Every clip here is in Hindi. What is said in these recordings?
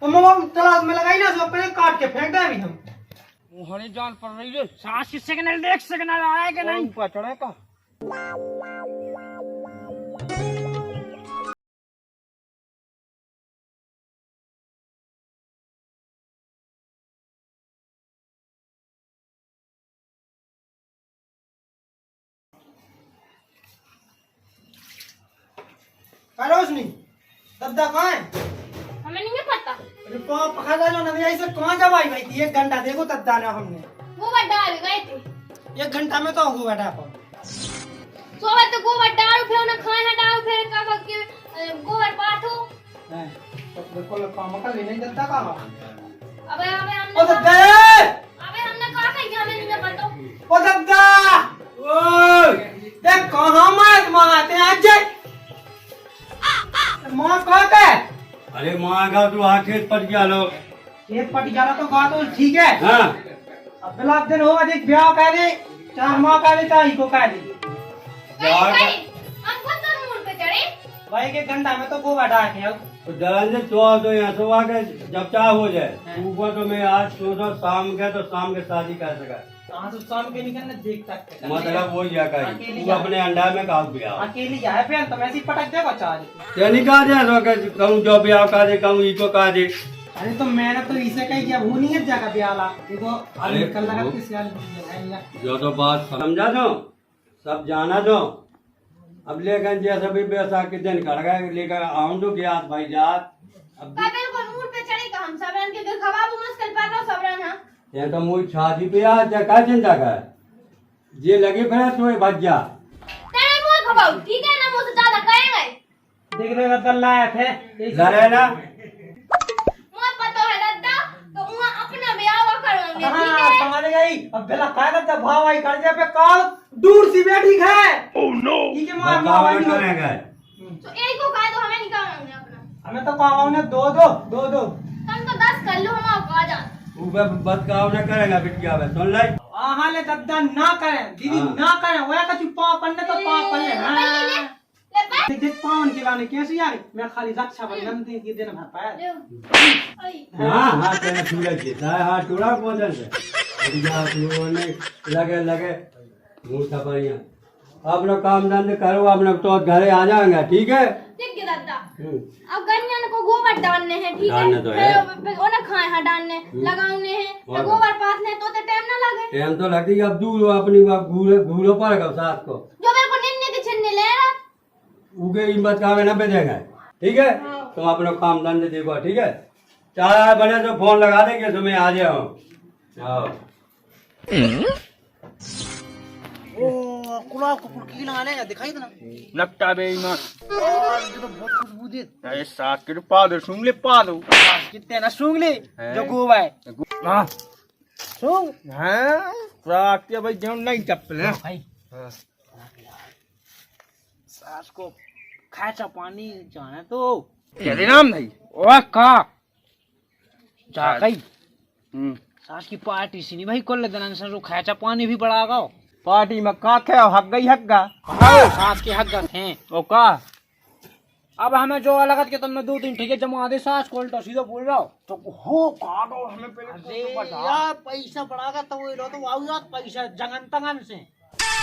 तो मम्मा तलाश में लगाई ना उसको पहले काट के फेंक दे अभी हम। हरी जान पड़ रही है, सांस की सिग्नल देख, सिग्नल आया कि नहीं? ऊपर चढ़े का रोशनी दद्दा कहाँ है? हमें नहीं पता। अरे पकड़ लो ना ऐसे कहाँ जब आई भाई थी? 1 घंटा देखो दद्दा ने हमने गोबर डाल गए थे। 1 घंटा में तो हो बैठा पर सोबत तो गोबर डाल फिर ना खाना डाल फिर का के गोबर पाथो। हैं तो बिल्कुल काम कर लेने दद्दा का। अबे हमने ओ दद्दा कहा कि हमें नहीं पता। ओ दद्दा ओए देख कहाँ मत मारते आज मां कहते है। अरे माँ का तू खेत पट गया लो। खेत पट गया तो बात तो ठीक है। हाँ अब बिला दिन होगा देख ब्याह कह दे 4 माह कह दे 4 को कह दे हम खुद तो मूड पे चढ़े भाई के घंटा में तो वो बैठा है। तो जरा तो यहाँ से आके जब चाह हो जाए ऊपर तो मैं आज सोचो शाम के तो शाम के शादी कर सका। कहाँ से शाम के निकलने देख सकते मतलब वो क्या तू अपने अंडा में काट दिया अकेली जाए फिर तो वैसे ही पटक देगा 4। क्या नहीं कहा जाए कहूँ जो ब्याह का दे कहूँ इसको कहा दे। अरे तो मैंने तो इसे कही किया वो नहीं है जगह ब्याला देखो अब निकल लगा किस जो तो बात समझा दो सब जाना दो। अब लेकर जैसा भी बैसाख के दिन कर गए लेकर आऊँ तो क्या भाई जात अब बिल्कुल मूड पे चढ़े का हम सबरन के घर खवाबू मुश्किल पर रहो सबरन। हां ये तो मुझे शादी पे आज क्या चिंता कर ये लगे फिर तो बच जा तेरे मुंह खवाऊ ठीक है ना मुझसे ज्यादा कहेंगे। देख रहे रद्दा लाया थे लड़े ना मुझे पता है दादा तो वहां अपना ब्याह करोगे ठीक हां है। समझ गई। अब बेला काय करता भाव आई कर पे काल दूर सी बैठी है। ओह नो ठीक है मार मार करेंगे तो एक को कह दो हमें नहीं कहेंगे अपना। हमें तो कहा ने दो तुम तो 10 कर लो हम आपको आ जान। ऊपर बदकाव न करेगा बिटिया में सुन ले आहा ले दद्दा ना करें दीदी ना करें वो का चुप्पा पन्ने तो पा पल्ले हां देख देख पावन की लाने कैसे यार मैं खाली रक्षा बंधन के दिन भर पाया। हाँ हाँ तेरा सूरज जीता है हाँ टूड़ा पौधन से बिटिया तू ने लगे मुंह थपड़ियां अपना काम धंधे करो अपना तो घरे आ जाएंगे ठीक है। ठीक है दादा अब गन्नन को गोबर डालने हैं ठीक डालने तो है। है फिर ओना खाए हां डालने लगाउने हैं तो गोबर पाथने तो टाइम ना लगे। टाइम तो लगती है अब दूर अपनी घूरो पड़ेगा साथ को जो मेरे को निन्ने के छिन्ने ले रहा उगे हिम्मत काम न बेचेगा ठीक है। तुम अपना काम धंधे देखो ठीक है 4 बजे तो फोन लगा देंगे तुम्हें आ जाओ। ओ कुला को की लगाने दिखाई देना लगता बेईमान और ये तो बहुत खुशबू दे अरे साथ के पा दो सूंघ ले पा दो कितने ना सूंघ ले जो गोवा है हां सूंघ हां रात के भाई जम नहीं चप्पल है भाई सास को खाचा पानी जाना तो क्या नाम नहीं ओए का जा गई सास की पार्टी सी नहीं भाई कोल्ले दनन से खाचा पानी भी बढ़ागा पार्टी में का खे हक गई हक्का सास के हक हैं ओ का अब हमें जो अलग के तुमने 2-3 ठेके जमा दे सास को उल्टा सीधा बोल रहा हो तो हो काटो हमें पहले अरे यार पैसा बढ़ागा तो वही लो तो आओ यार पैसा जगन तगन से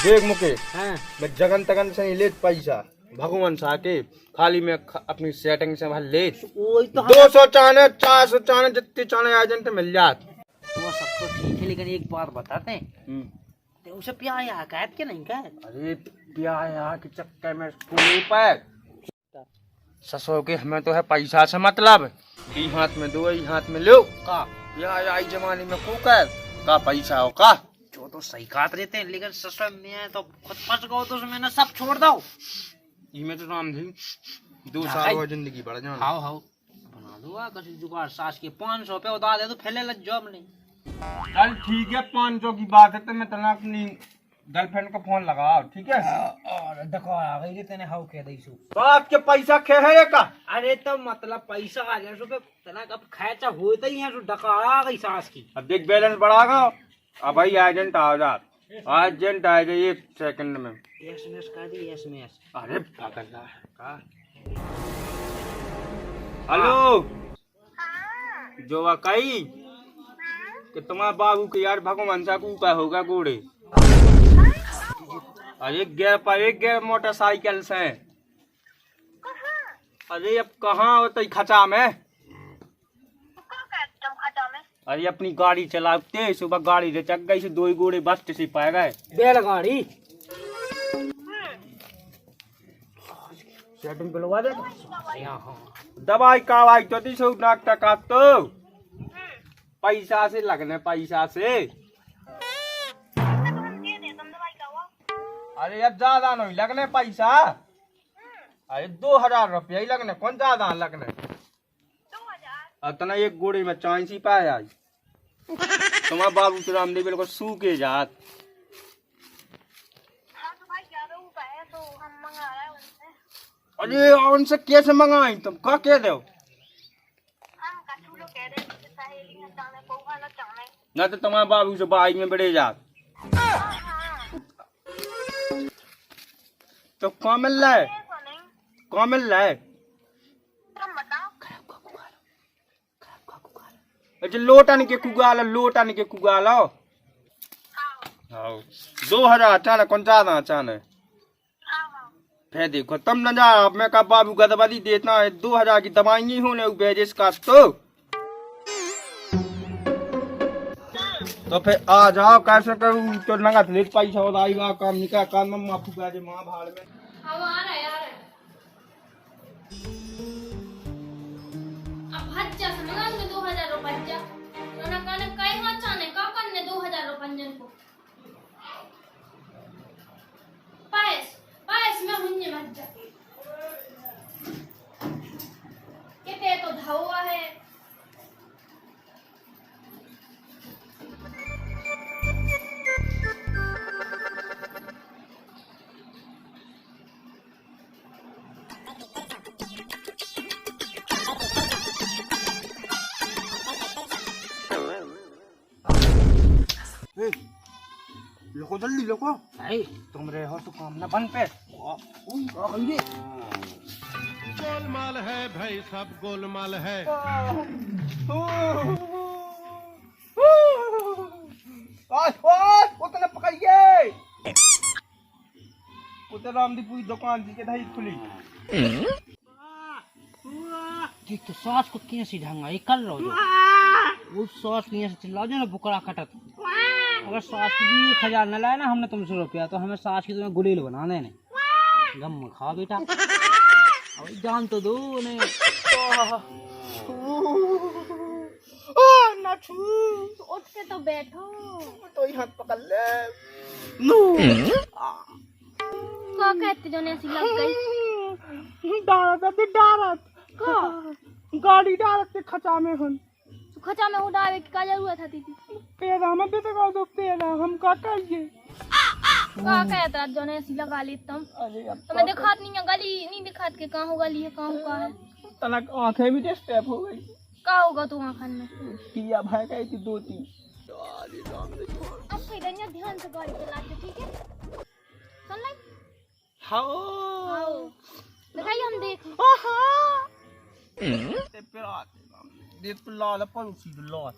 देख मुके हैं मैं जगन तगन से नहीं ले पैसा भगवान सा के खाली मैं अपनी सेटिंग से वहां ले वही तो 200 चाने 400 चाने जितने चाने आ जाते मिल जात वो सब तो ठीक है लेकिन एक बात बताते हैं तो उसे प्यार या हकायत के नहीं कह अरे प्यार के चक्कर में स्कूल पर ससुर के हमें तो है पैसा से मतलब ई हाथ में दो ई हाथ में लो का या आई जमाने में को कर का पैसा हो का जो तो सही काट देते हैं लेकिन ससुर में तो खुद फंस गओ तो मैंने सब छोड़ दो ई में तो नाम थी 2 साल और जिंदगी बढ़ जाना हाउ हाउ बना दूंगा किसी जुगाड़ सास के 500 रुपए उधार दे दो फैले लग जॉब नहीं चल ठीक है 500 की बात है तो मैं तना अपनी गर्लफ्रेंड को फोन लगाओ ठीक है और देखो आ गई तेने हाउ कह दईसु बात के पैसा खे है का अरे तो मतलब पैसा आ जाए रुपए तना कब खर्चा होता ही है तो डका आ गई सास की अब देख बैलेंस बढ़ागा अब भाई एजेंट आ जा एजेंट आएगा 1 सेकंड में एसएमएस कर दी एसएमएस अरे पागल है का हेलो जो वाकई कि तुम्हारे बाबू के यार भगवान सा कूका होगा घोड़े। अरे गिर पर एक गिर मोटरसाइकिल से। अरे अब कहाँ होते खचा में। अरे अपनी गाड़ी चलाते सुबह गाड़ी से चक गई से 2 घोड़े बस से पाए गए बैलगाड़ी सेटिंग बुलवा दे दवाई कवाई तो दी सो नाक टका तो पैसा से लगने पैसा से। अरे अब ज्यादा नहीं लगने पैसा। अरे 2000 रुपया ही लगने कौन ज्यादा लगने। इतना एक गोड़ी में 84 पाया तुम्हारा बाबू तो रामदेव बिल्कुल सूखे जात। अरे उनसे कैसे मंगाई तुम क्या कह दो ना तो तुम्हारे बाबू से बाई में बड़े जात। तो कौन मिल रहा है कौन मिल रहा है। अच्छा लोटन के कुगालो 2000 अचानक कौन ज्यादा अचानक फिर देखो तुम न जा मैं का बाबू का दवाई देता है 2000 की दवाई होने बेजिस का तो फिर आ जाओ कैसे करूँ तो नगद ले पैसा होता आएगा काम निकाल काम में माफू गाजे माँ भाड़ में। अब आ रहा है यार अब भज्जा से मंगाएंगे 2000 रुपया ना कहने कई हाथ चाने का करने 2000 रुपया को पायस में हुन्ने भज्जा कितने तो धावा है। लोगो जल्दी लोगो तुम रहे हो तो काम ना बन पे गोलमाल है भाई सब गोलमाल है। उतने पकड़िए उतने रामदी पूरी दुकान जी के धाई खुली तो सॉस को कैसे ढंगा कर लो वो सॉस कैसे चिल्लाओ जो ना बुकरा कटत। अगर सॉस की भी 1000 न लाए ना हमने तुमसे रुपया तो हमें सॉस की तुम्हें गुलेल बना देने गम खा बेटा अब जान तो दो ने ना छू उठ के तो बैठो तो ही हाथ पकड़ ले क्या कहते जो ने ऐसी लग गई डारत गाड़ी डारत से खचा में हम खचा में उड़ावे की क्या जरूरत है दीदी पेड़ा में बेटे का दो पेड़ा हम का करिए क्या कहता जो ने ऐसी लगा ली तुम तुम्हें दिखात नहीं है गली नहीं दिखात के कहाँ हो गली है कहाँ का है तनक आंखें भी डिस्टर्ब हो गई क्या होगा तू आँखन में पिया भाई गई थी 2-3 अब फिर ध्यान से गाड़ी चलाते ठीक है सुन ले हाँ दिखाइए हम देख देख तो लाल पड़ोसी तो लाल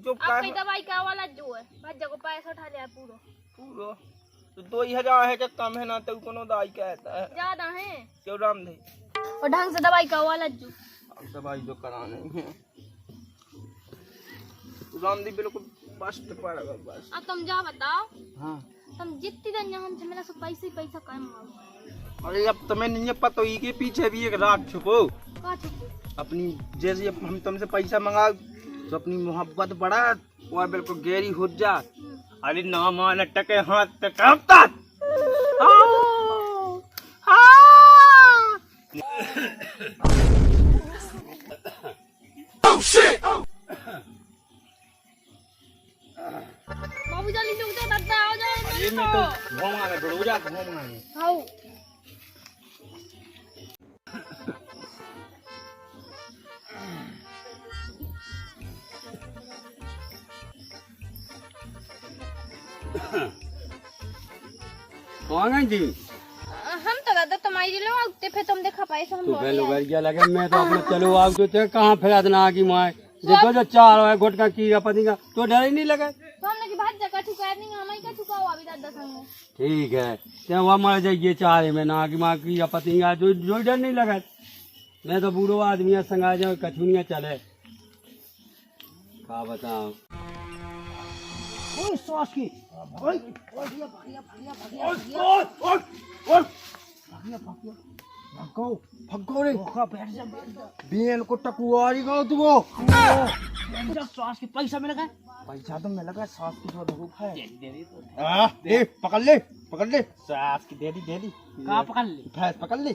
जो आपकी दवाई का वाला जो है बच्चे को पैसा उठा लिया पूरा तो 2000 है क्या कम है ना तो कोनो दवाई कहता है ज्यादा है क्यों राम दे और ढंग से दवाई का वाला जो दवाई जो कराने है राम दी बिल्कुल बस पड़ेगा बस। अब तुम जा बताओ हाँ तुम जितनी दिन यहाँ से मेरा सब पैसा कायम मांगो। अरे अब तुम्हें नहीं पता ही के पीछे भी एक रात छुपो कहाँ छुपो अपनी जैसे हम तुमसे पैसा मंगा तो अपनी मोहब्बत बढ़ा और बिल्कुल गहरी हो जा। अरे ना मान टके हाथ तक बाबू जल्दी से उठो दादा आ जाओ ये मैं तो घुमाने बढ़ो जा घुमाने आओ कौन है जी हम तो दादा तुम्हारी चलो आते फिर तुम देखा पाए हम तो लौट फिर आए। लुगरिया लगे मैं तो अपने चलो आप तो थे कहाँ फिर ना की माए देखो जो चार है गुटका कीड़ा पति का तो डर ही नहीं लगे। तो हमने की बात जगह ठुका नहीं हमारी का ठुका हुआ अभी दादा संग ठीक है तो वह मर जाइए चारे में ना की माँ की पति का जो डर नहीं लगा। मैं तो बूढ़ो आदमी है संगा जाओ कछुनिया चले का बताओ। ओए सॉस की ओए भगो रे बेल को टकुआरी गो तू वो सॉस की पैसा मिल गया। पैसा तो मिल गया सास की जो धूप है दे पकड़ ले सास की दे दी कहाँ पकड़ ली भैंस पकड़ ली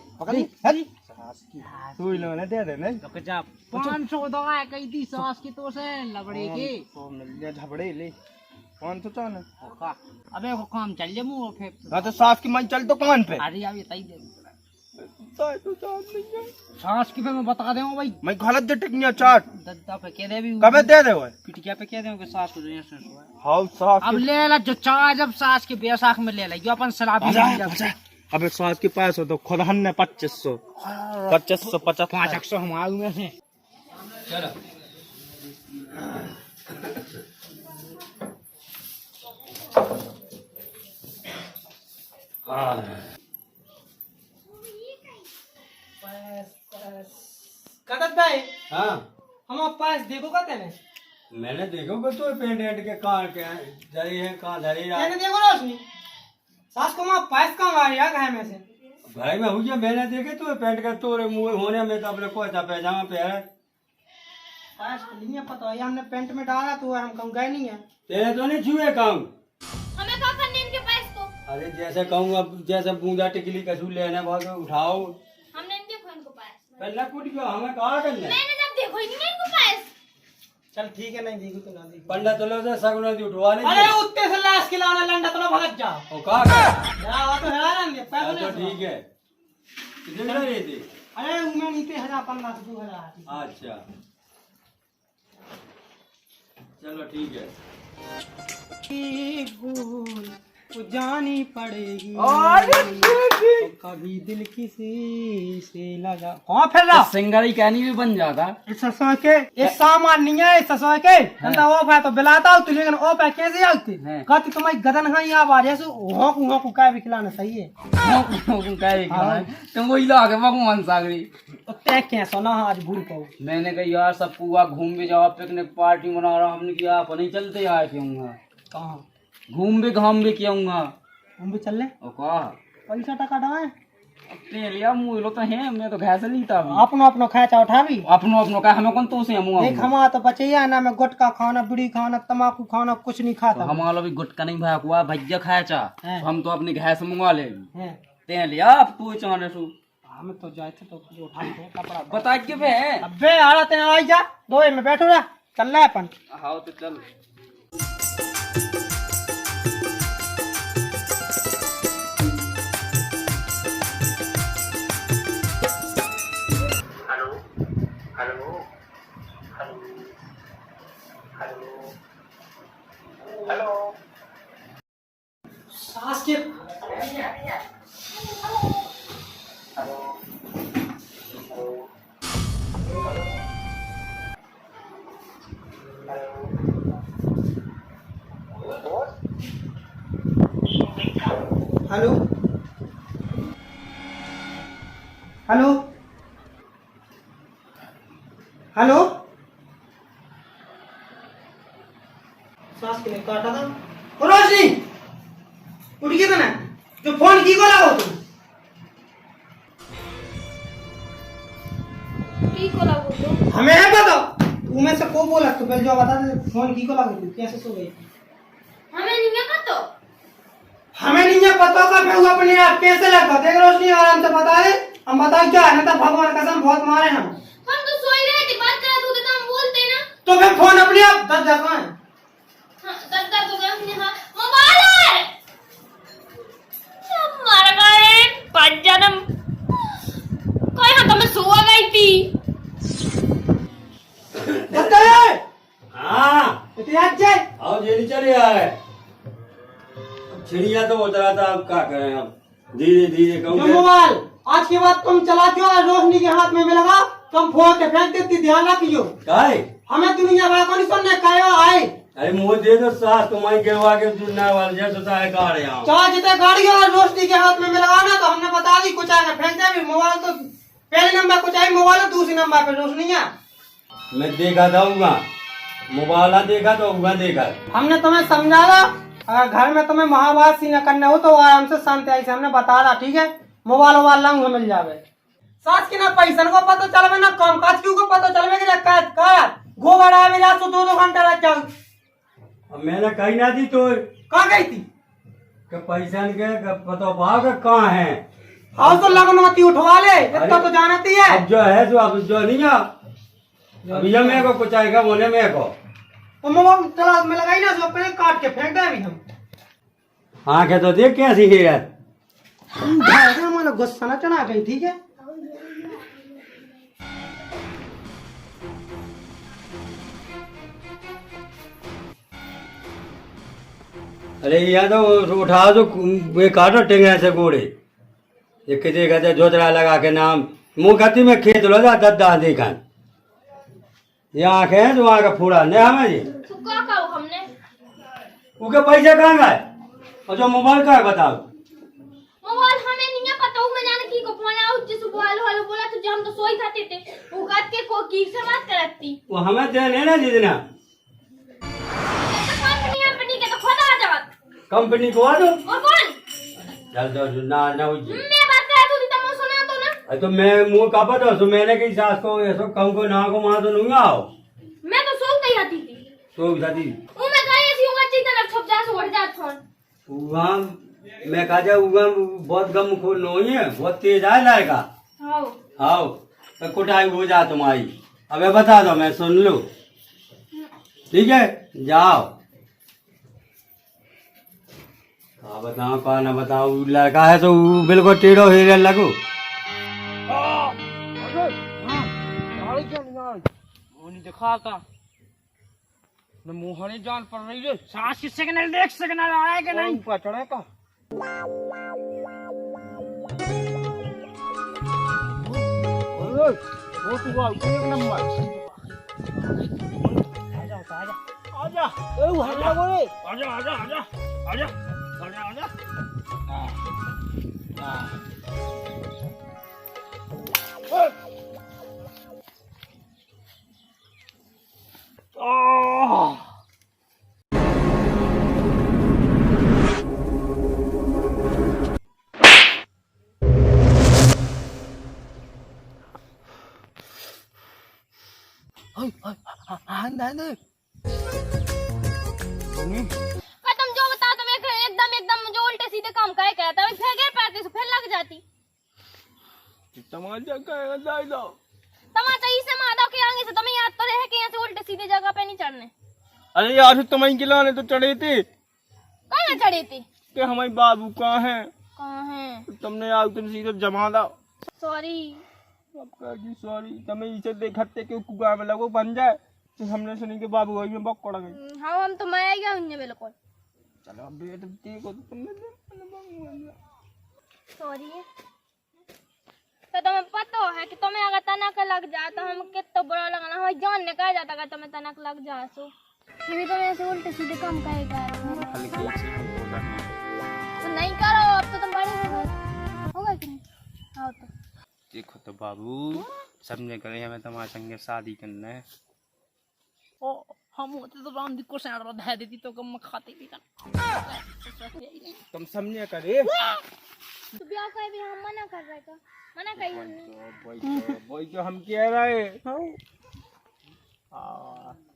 सास की तू ही लोने दे दे नहीं तो जा 500 दवा कही थी सॉस की तो से लबड़े की तो मिल गया झबड़े ले कौन तो चाहना अबे वो काम चल जे मुंह पे हाँ तो सास की मन चल तो कान पे अरे अभी तई दे तो चाह नहीं है सॉस की पे मैं बता दूंगा भाई मैं गलत दे टिकनिया चाट दद्दा पे कह दे भी कबे दे दे वो पिटिया पे कह दे कि सास को जो ऐसे हुआ हाउ सास अब ले ला जो चाह जब सास के बैसाख में ले ला जो अपन शराबी बजा अबे सास के पास हो तो खुद हमने 2500 500 हम आगू में से चलो कदर भाई हाँ हम पास देखो कहते हैं मैंने देखो कि तो पेंट एंट के कहाँ के धरी है कहाँ धरी रहा मैंने देखो रोशनी सास को मां पास कहाँ आ रहा है में से भाई मैं हुई मैंने देखे तो पेंट का तोरे मुंह होने में तो अपने कोई था पैजामा पे है पास को नहीं पता है हमने पेंट में डाला तो हम कम गए नहीं है तेरे तो नहीं छुए कहूँ। हमें क्या करने इनके पास को अरे जैसे कहूँ अब जैसे बूंदा टिकली कसूर लेने बहुत उठाओ हमने नहीं देखो इनको पास पहले कुछ क्यों हमें कहा करना मैंने जब देखो ही नहीं इनको पास चल ठीक है नहीं देखो तो ना देखो पंडा तो लोग सगुना दी उठवा ले अरे उत्ते से लाश के लाना लंडा तो भगत जा ओ कहा कर यार तो हैरान नहीं पैसा तो नहीं ठीक है कितने रहे थे। अरे मैं नीचे 1000 1500 2000 अच्छा चलो ठीक है। भूल वो जानी पड़ेगी तो कभी दिल किसी से लगा कौन फिर रहा सिंगर ही कहनी भी बन जाता। इस ससुर के ये सामान नहीं है इस ससुर के नंदा वो पे तो बिलाता हूँ तुझे लेकिन ओ पे कैसे आती कहती तुम्हारी गदन हाँ यहाँ आ रही है होकू क्या भी खिलाना सही है तुम वही ला के भगवान सागरी तो तय क्या सोना आज भूल पाओ मैंने कहा यार सब पूरा घूम भी जाओ पिकनिक पार्टी मना रहा हमने किया आप नहीं चलते यार क्यों कहाँ घूम भी घाम भी क्योंगा हम भी चल ले और कहा पैसा टका डाए अपने लिया मुँह लो तो है मैं तो घर से नहीं था अभी। अपनो अपनो खर्चा उठा भी अपनो अपनो का हमें कौन तो से देख हमारा तो बचैया ना मैं गुटखा खाना बीड़ी खाना तम्बाकू खाना कुछ नहीं खाता हमारा भी गुटका नहीं भाग हुआ भैया खाया चाह हैं। हम तो अपने घर से मंगवा लेंगे हैं। ते लिया अब तू चाहने सु हम तो जाए थे तो कुछ उठा के कपड़ा बता के बे अबे आ रहा तेरा आई जा दो में बैठो जा चल रहा है अपन हाँ तो चल सास के हेलो हेलो हेलो सास के ने काटा था ओ रोशनी उठ गया था ना जो फोन की को लगाओ तुम की को लागो तो हमें है पता तू में से को बोला तो पहले जो बता दे फोन की को लगा तू कैसे सो गई हमें नहीं है तो हमें नहीं है पता का मैं अपने आप कैसे लगता देख रोशनी आराम से बता दे हम बता क्या है ना तो भगवान कसम बहुत मारे हम तो सोई रहे थे बात करा तू तो हम बोलते ना तो फिर फोन अपने आप दस कहाँ है हाँ, दादा तो गया हाँ मोबाइल है मर गए पंजनम कोई हाँ तो मैं सो गई थी दत्ता है हाँ इतनी अच्छे आओ जेली चले आ रहे चिड़िया तो उतरा था अब क्या करें हम धीरे धीरे जो कहूँगे मोबाइल आज के बाद तुम चलाती हो और रोशनी के हाथ में मिलेगा तुम फोड़ के फेंक देती, ध्यान रखियो। काय हमें दुनिया भर को नहीं सुनने कहो आए। अरे मुँह दे दो सास तुम्हारी गिरवा के चुनने वाले जैसे सारे कार यहाँ चाहे जितने गाड़ी और रोशनी के हाथ में मिलेगा ना तो हमने बता दी कुछ आएगा फेंक दे। मोबाइल तो पहले नंबर कुछ आई, मोबाइल दूसरे नंबर पे रोशनी है। मैं देखा था उगा मोबाइल देखा तो उगा देखा। हमने तुम्हें समझाया अगर घर में तुम्हें महाभारत सी न करना हो तो आराम से शांति आई से हमने बता रहा, ठीक है। मोबाइल वोबाइल लंग मिल जावे। सास की ना पैसा को पता चलवे ना काम काज क्यों को पता चलवे कि कैद कर गोबर आवे रात को 2-2 घंटा रह जाओ। अब मैंने कही ना दी तो कहाँ गई थी? कि पैसा के पता भाव कहाँ है। हाउ तो लगनौती उठवा ले, इतना तो जानती है। अब जो है जो अब जो नहीं है अब ये मेरे को कुछ आएगा बोले मेरे को तो मोबाइल चला में लगाई ना जो अपने काट के फेंक दे अभी हम। आंखें तो देख कैसी है यार। हमारा गुस्सा ना चढ़ा गई, ठीक है। अरे यहाँ तो उठा दो वे काटो टेंगे से गोड़े ये किसी कहते जोतरा लगा के नाम मुँह खती में खेत लो जा दद्दा देखा ये आंखें हैं जो वहाँ का फूड़ा नहीं हमें जी तो क्या कहो हमने? उनके पैसे कहाँ गए और जो मोबाइल का है बताओ। मोबाइल हमें नहीं है पता, मैं जाने की को फोन आउट जिस मोबाइल वाले बोला तो हम तो सोई खाते थे वो काट के को की से बात करती वो हमें देने ना जितना कंपनी के तो खुदा आ जावत कंपनी को आ दो और कौन चल दो ना ना हुई मैं बात कर तू तम सुना तो ना तो मैं मुँह का पता सो मैंने की सास को ऐसो कम को ना को वहाँ तो नहीं आओ मैं तो सो गई आती थी तो दादी वो मैं गई ऐसी होगा अच्छी तरह छुप जा सो हट जा फोन वहाँ मैं कहा जा वहाँ बहुत गम खो नहीं है बहुत तेज है लड़का हां आओ तो कुटाई हो जा तुम्हारी अबे बता दो मैं सुन लूं ठीक है जाओ। हाँ बताओ कहा ना बताओ लड़का है तो बिल्कुल टेढ़ो हीरे लगो दिखा का मोहनी जान पड़ रही है सांस की सिग्नल देख सिग्नल आया कि नहीं ऊपर चढ़े का वो तू आ एक नंबर आजा आजा ए हल्ला बोले आजा आजा आजा आजा आजा आजा तुम जो बता तुम एकदम जो उल्टे सीधे काम काहे कहता है फिर गिर पड़ती तो फिर लग जाती तमाचा कहेगा जाए दो तमाचा इसे माधव के आगे से तुम्हें याद तो रहे कि यहाँ से उल्टे सीधे जगह पे नहीं चढ़ने। अरे यार तुम्हारी खिलाने तो चढ़े थे कहाँ चढ़े थे कि हमारे बाबू कहाँ हैं कहाँ हैं तुमने यार तुम सीधे जमा दो सॉरी सॉरी तुम्हें इसे देखते कि कुआ में लगो बन जाए तो हमने सुनी के बाबू वही में बक पड़ गई। हाँ हम तो मैं आ गया उन्हें बिल्कुल चलो अब बेट देखो तो तुमने सॉरी तो तुम्हें पता है कि तुम्हें अगर तनक लग जाए तो हम कितना बुरा लगना हमारी जान निकल जाता अगर तुम्हें तनक लग जाए तो फिर भी तुम्हें ऐसे उल्टे सीधे काम करेगा तो नहीं करो अब तो तुम बड़े हो गए होगा कि नहीं हाँ तो देखो तो बाबू समझे करे हमें तुम्हारे संगे शादी करना है ओ हम होते तो राम जी को सैंड बधा देती तो कम खाते भी ना तुम समझे करे तो ब्याह का भी हम मना कर रहे थे मना कही हमने वही तो हम कह रहे तो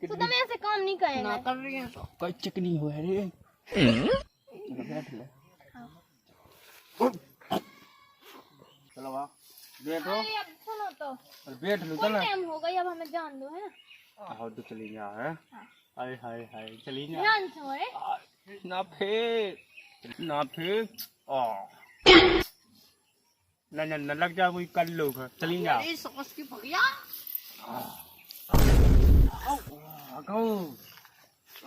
तुम ऐसे काम नहीं करेंगे ना कर रही है तो कोई चिकनी हो है रे बैठ ले चलो वाह बैठो अरे अब सुनो तो बैठ लो फुल चलो टाइम हो गई अब हमें जान दो है ना आओ तो चली जा है हाय हाय हाय चली जा ध्यान से हो रे ना फेर ओ न लग जा कोई कर लो चली जा ये सॉस की भैया आगो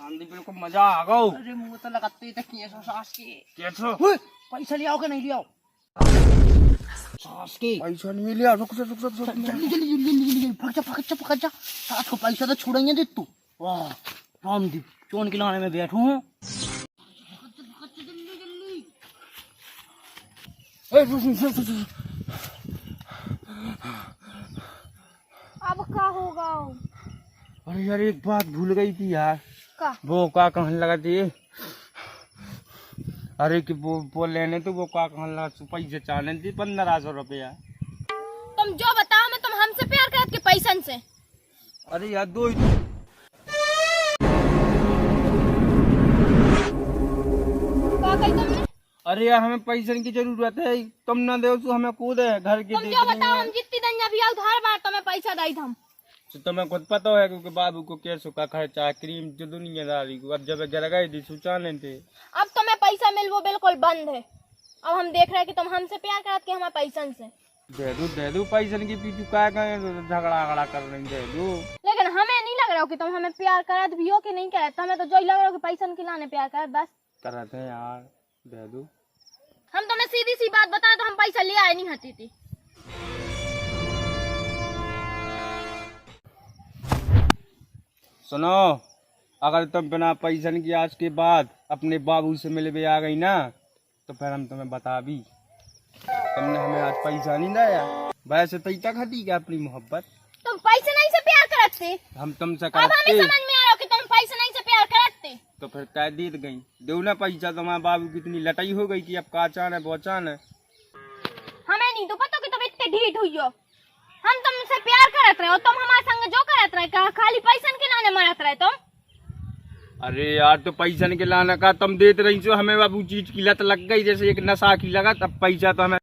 आंधी बिल्कुल मजा आ गो अरे मुंह तो लगाते ही तक ये सॉस की कैसो पैसा ले आओ कि नहीं ले आओ सास के पैसा नहीं मिला, रुक जा, रुक जा, रुक जा। जल्दी जल्दी जल्दी जल्दी जल्दी भाग जा सास को पैसा तो छोड़ेंगे दे तू। वाह रामदीप चोन के लाने में बैठू हूँ। अब क्या होगा? अरे यार एक बात भूल गई थी यार। का? वो का कहने लगा थी, अरे कि वो लेने तो वो का कहने लगा पैसे चाहने थी 1500 रुपया। तुम जो बताओ मैं तुम हमसे प्यार करत के पैसन से। अरे यार दो ही का कही तुमने? अरे यार हमें पैसे की जरूरत है, तुम ना दो तो हमें कूद है घर की तुम जो बताओ हम जितनी दंजा भी आओ हर बार तुम्हें पैसा दई हम। तो तुम्हें खुद पता है क्योंकि बाबू को कैसे का खर्चा क्रीम जो दुनियादारी को अब जब गिर गई थी सुचाने थे। अब तुम्हें पैसा मिल वो बिल्कुल बंद है। अब हम देख रहे हैं कि तुम हमसे प्यार करत के हमारे पैसन से। दे दू पैसे की पीछू क्या झगड़ा कर रही दे दू। लेकिन हमें नहीं लग रहा हो कि तुम हमें प्यार करत भी हो कि नहीं करत। हमें तो जो ही लग रहा हो कि पैसन के लाने प्यार करत बस। करते हैं यार, दे दू। हम तुम्हें सीधी सी बात बताएं तो हम पैसा ले आए नहीं हती थी। सुनो, अगर तुम बिना पैसन की आज के बाद अपने बाबू से मिलवे आ गई ना तो फिर हम तुम्हें बता भी, तुमने हमें आज पैसा नहीं दिया। वैसे तई तक हटी क्या अपनी मोहब्बत? तुम पैसे नहीं से प्यार करत थे। हम तुमसे अब हमें करते समझ में आ रहा हो कि तुम पैसे नहीं से प्यार करत थे। तो फिर क्या दीद गई दो ना पैसा। तुम्हारे बाबू की इतनी लटाई हो गई कि अब का चान है पहचान है। हमें नहीं तो पता कि तुम इतने ढीठ हुई हो। हम तुमसे प्यार करत रहे हो, तुम हमारे संग जो करत रहे का खाली पैसन के लाने मरत रहे तुम। अरे यार तो पैसा के लाना का तुम देते रही जो हमें बाबू चीज की लत लग गई, जैसे एक नशा की लगा, तब पैसा तो हमें